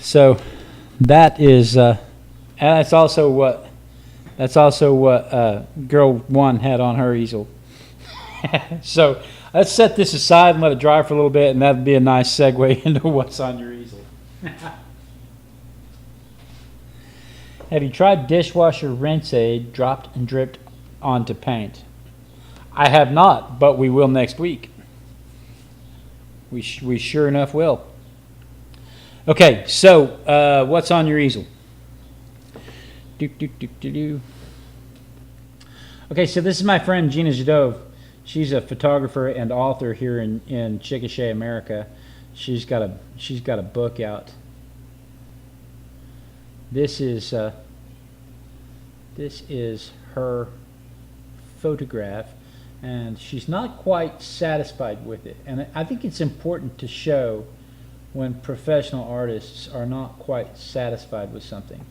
So that is, and that's also what girl one had on her easel. So let's set this aside and let it dry for a little bit, and that'd be a nice segue into what's on your easel. Have you tried dishwasher rinse aid dropped and dripped onto paint? I have not, but we will next week. We sure enough will. Okay, so what's on your easel? Okay, so this is my friend Gina Jadove. She's a photographer and author here in Chickasha, America. She's got a book out. This is her photograph, and she's not quite satisfied with it. And I think it's important to show when professional artists are not quite satisfied with something.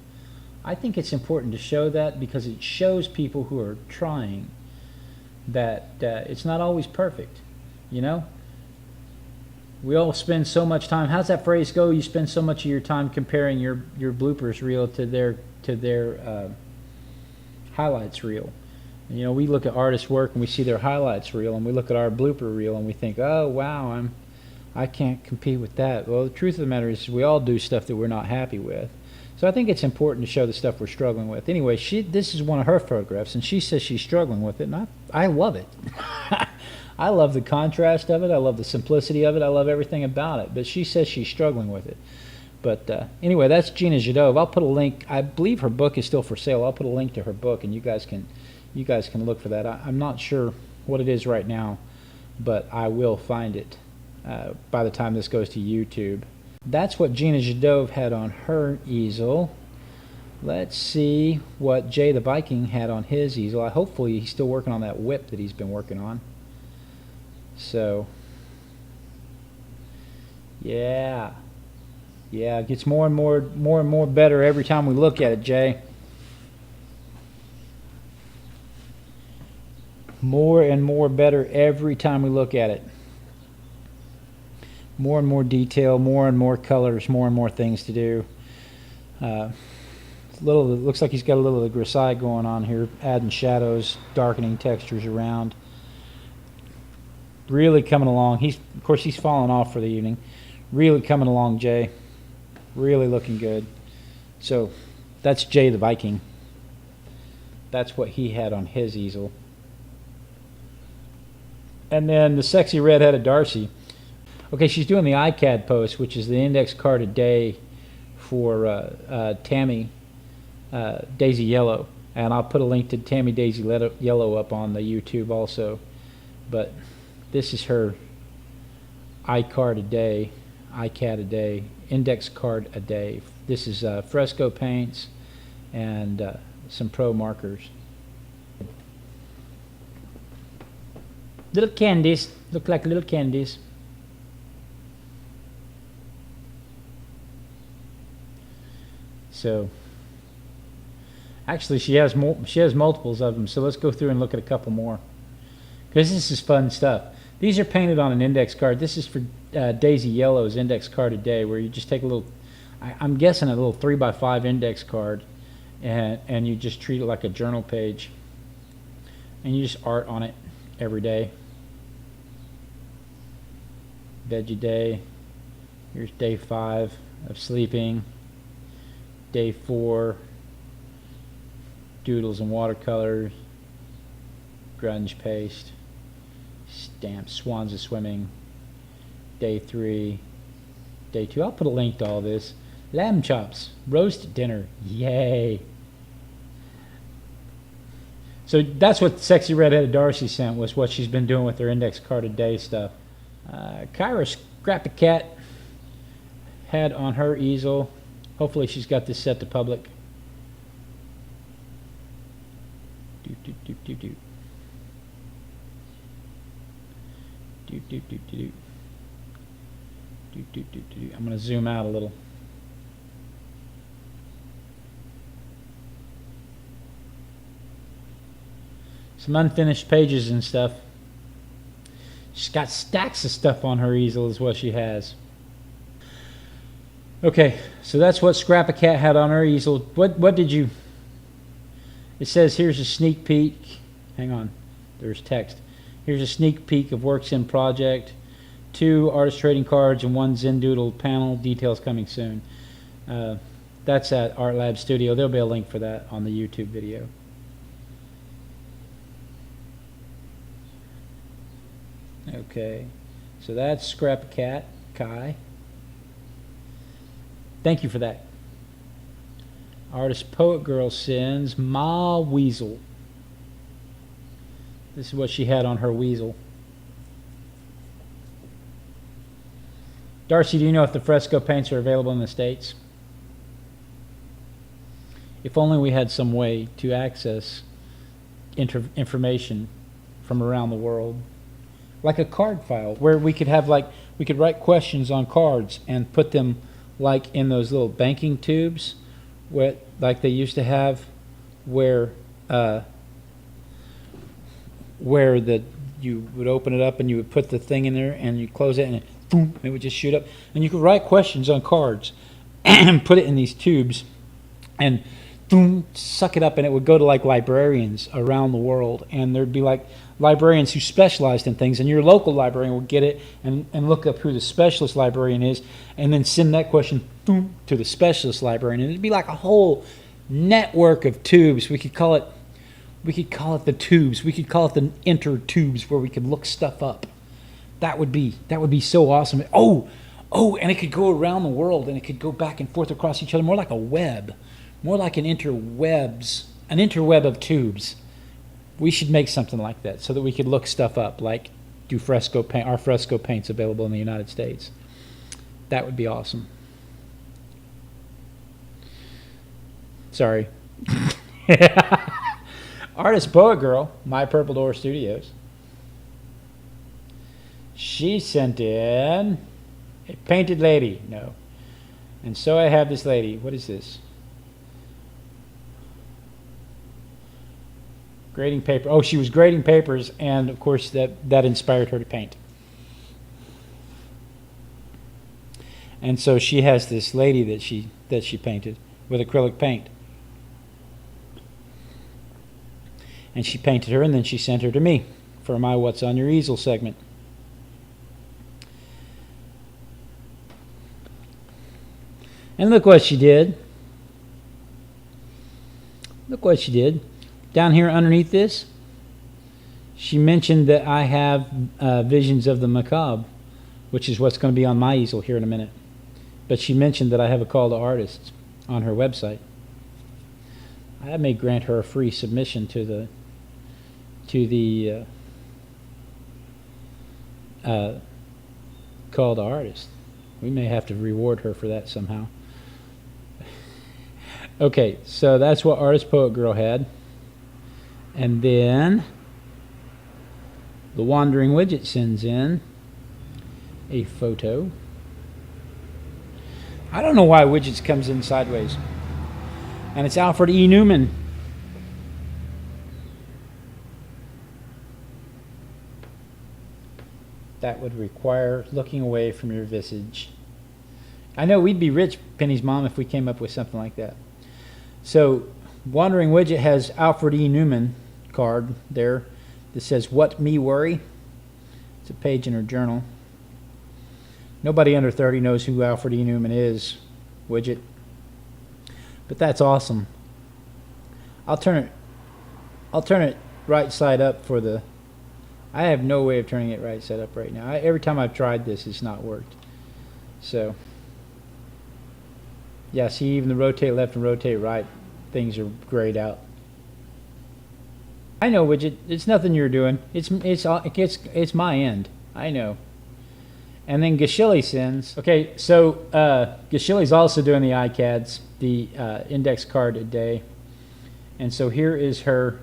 I think it's important to show that because it shows people who are trying that it's not always perfect, you know? We all spend so much time, how's that phrase go? You spend so much of your time comparing your bloopers reel to their highlights reel. And, you know, we look at artists' work and we see their highlights reel, and we look at our blooper reel and we think, oh wow, I can't compete with that. Well, the truth of the matter is we all do stuff that we're not happy with. So I think it's important to show the stuff we're struggling with. Anyway, this is one of her photographs, and she says she's struggling with it, and I love it. I love the contrast of it. I love the simplicity of it. I love everything about it. But she says she's struggling with it. But anyway, that's Gina Jadove. I'll put a link. I believe her book is still for sale. I'll put a link to her book, and you guys can look for that. I'm not sure what it is right now, but I will find it by the time this goes to YouTube. That's what Gina Jadove had on her easel. Let's see what Jay the Viking had on his easel. Hopefully he's still working on that whip that he's been working on. So, yeah, it gets more and more better every time we look at it, Jay. More and more better every time we look at it. More and more detail, more and more colors, more and more things to do. It looks like he's got a little of the grisaille going on here, adding shadows, darkening textures around. Really coming along. Of course, he's falling off for the evening. Really coming along, Jay. Really looking good. So that's Jay the Viking. That's what he had on his easel. And then the sexy redheaded Darcy. Okay, she's doing the iCAD post, which is the index card a day for Tammy Daisy Yellow. And I'll put a link to Tammy Daisy Yellow up on the YouTube also. But this is her iCAD a day, index card a day. This is fresco paints and some pro markers. Little candies, look like little candies. So actually she has multiples of them, so let's go through and look at a couple more, because this is fun stuff. These are painted on an index card. This is for Daisy Yellow's index card a day, where you just take a little, I'm guessing a little 3x5 index card, and you just treat it like a journal page, and you just art on it every day. Veggie day. Here's day 5 of sleeping. Day 4, doodles and watercolors, grunge paste, stamps, swans are swimming. Day 3, day 2. I'll put a link to all this. Lamb chops, roast dinner, yay! So that's what sexy redheaded Darcy sent, was what she's been doing with her index card a day stuff. Kyra Scrappy Cat had on her easel. Hopefully she's got this set to public. I'm going to zoom out a little. Some unfinished pages and stuff. She's got stacks of stuff on her easel is what she has. Okay, so that's what Scrap a Cat had on her easel. What did you... It says here's a sneak peek. Hang on, there's text. Here's a sneak peek of works in project. 2 artist trading cards and 1 Zendoodle panel. Details coming soon. That's at Art Lab Studio. There'll be a link for that on the YouTube video. Okay, so that's Scrap a Cat, Kai. Thank you for that. Artist Poet Girl sends Ma Weasel. This is what she had on her weasel. Darcy, do you know if the fresco paints are available in the States? If only we had some way to access information from around the world. Like a card file where we could have we could write questions on cards and put them like in those little banking tubes like they used to have where you would open it up and you would put the thing in there and you close it and boom, it would just shoot up. And you could write questions on cards and put it in these tubes and boom, suck it up, and it would go to like librarians around the world, and there'd be like librarians who specialized in things, and your local librarian would get it and look up who the specialist librarian is and then send that question boom, to the specialist librarian, and it'd be like a whole network of tubes. We could call it the tubes. We could call it the inter tubes where we could look stuff up. That would be so awesome. Oh, and it could go around the world, and it could go back and forth across each other, more like a web. More like an interweb of tubes. We should make something like that so that we could look stuff up, like do fresco paint, our fresco paints available in the United States. That would be awesome. Sorry. Artist Poet Girl, My Purple Door Studios. She sent in a painted lady. No. And so I have this lady. What is this? Grading paper. Oh, she was grading papers, and of course that inspired her to paint. And so she has this lady that she painted with acrylic paint. And she painted her, and then she sent her to me for my What's on Your Easel segment. And look what she did. Look what she did. Down here underneath this, she mentioned that I have Visions of the Macabre, which is what's going to be on my easel here in a minute. But she mentioned that I have a call to artists on her website. I may grant her a free submission to the call to artists. We may have to reward her for that somehow. Okay, so that's what Artist Poet Girl had. And then the Wandering Widget sends in a photo. I don't know why Widgets comes in sideways. And it's Alfred E. Newman. That would require looking away from your visage. I know we'd be rich, Penny's mom, if we came up with something like that. So Wandering Widget has Alfred E. Newman card there that says "What Me Worry." It's a page in her journal. Nobody under 30 knows who Alfred E. Newman is, Widget. But that's awesome. I'll turn it right side up for the... I have no way of turning it right side up right now. Every time I've tried this, it's not worked. So, yeah, see, even the rotate left and rotate right, things are grayed out. I know, Widget. It's nothing you're doing. It's my end. I know. And then Gashilly sends. Okay, so Gashilly's also doing the iCads, the index card a day. And so here is her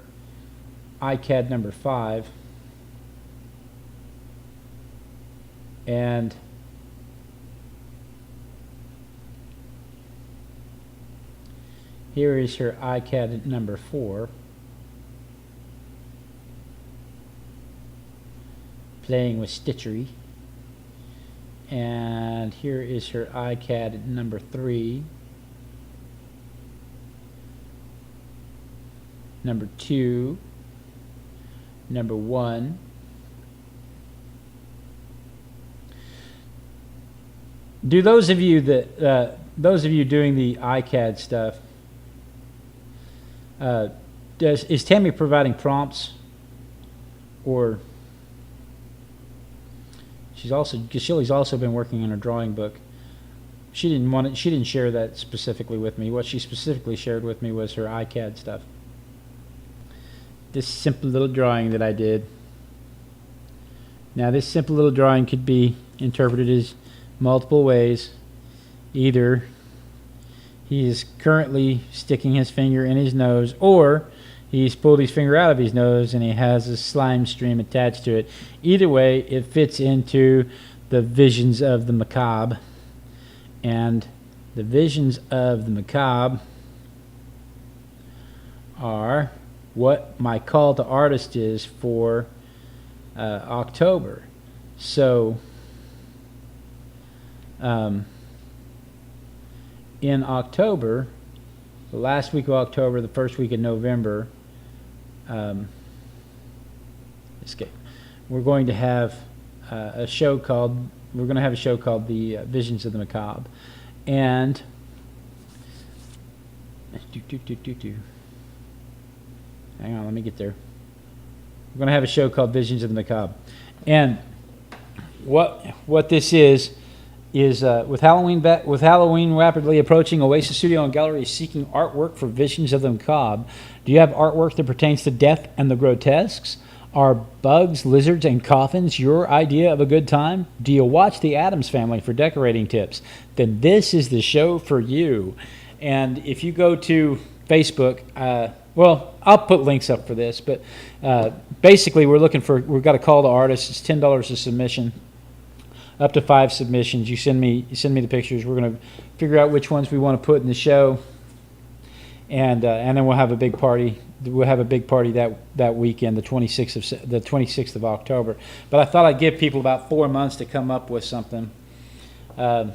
iCad number 5. And here is her iCad number 4. Playing with stitchery. And here is her iCAD number 3, number 2, number 1. Do those of you doing the iCAD stuff, is Tammy providing prompts, or Shelley's also been working on her drawing book. She didn't share that specifically with me. What she specifically shared with me was her iCAD stuff. This simple little drawing that I did. Now, this simple little drawing could be interpreted as multiple ways. Either he is currently sticking his finger in his nose, or he's pulled his finger out of his nose and he has a slime stream attached to it. Either way, it fits into the visions of the macabre. And the visions of the macabre are what my call to artist is for October. So in October, the last week of October, the first week of November, we're going to have a show called the Visions of the Macabre. And hang on, let me get there. We're going to have a show called Visions of the Macabre. And what this is with Halloween rapidly approaching, Oasis Studio and Gallery is seeking artwork for Visions of the Macabre. Do you have artwork that pertains to death and the grotesques? Are bugs, lizards, and coffins your idea of a good time? Do you watch The Addams Family for decorating tips? Then this is the show for you. And if you go to Facebook, well, I'll put links up for this, but basically we've got a call to artists. It's $10 a submission. Up to 5 submissions. You send me the pictures. We're going to figure out which ones we want to put in the show, and then we'll have a big party. We'll have a big party that weekend, the 26th of October. But I thought I'd give people about 4 months to come up with something, and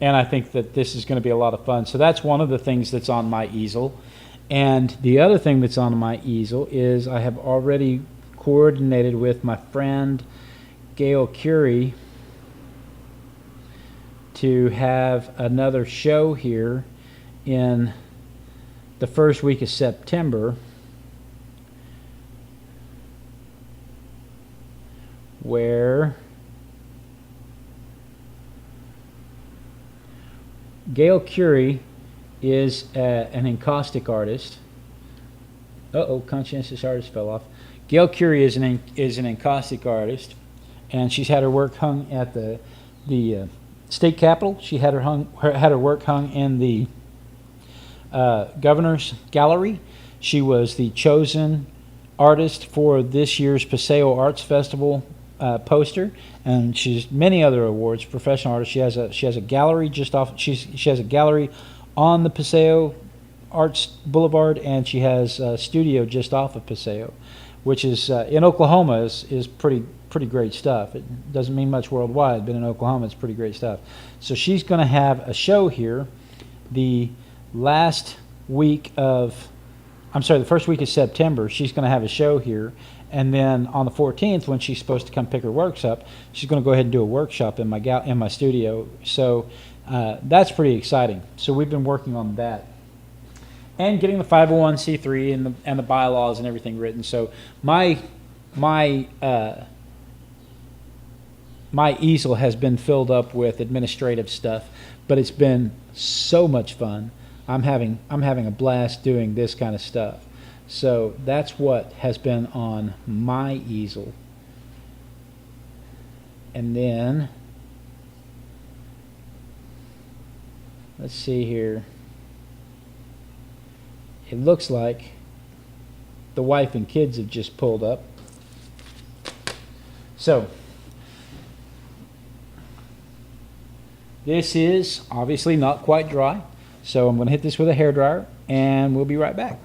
I think that this is going to be a lot of fun. So that's one of the things that's on my easel, and the other thing that's on my easel is I have already coordinated with my friend Gail Curie to have another show here in the first week of September, where Gail Curie is an encaustic artist. Conscientious artist fell off. Gail Curie is an encaustic artist, and she's had her work hung at the state capitol. She had her work hung in the Governor's Gallery. She was the chosen artist for this year's Paseo Arts Festival poster, and she's many other awards. Professional artist. She has a gallery just off. She has a gallery on the Paseo Arts Boulevard, and she has a studio just off of Paseo, which is in Oklahoma is pretty great stuff. It doesn't mean much worldwide, but in Oklahoma it's pretty great stuff. So she's going to have a show here the first week of September. She's going to have a show here, and then on the 14th, when she's supposed to come pick her works up, she's going to go ahead and do a workshop in my studio. So that's pretty exciting. So we've been working on that, and getting the 501c3 and the bylaws and everything written. So my easel has been filled up with administrative stuff, but it's been so much fun. I'm having a blast doing this kind of stuff. So that's what has been on my easel. And then let's see here. It looks like the wife and kids have just pulled up. So this is obviously not quite dry, so I'm going to hit this with a hairdryer, and we'll be right back.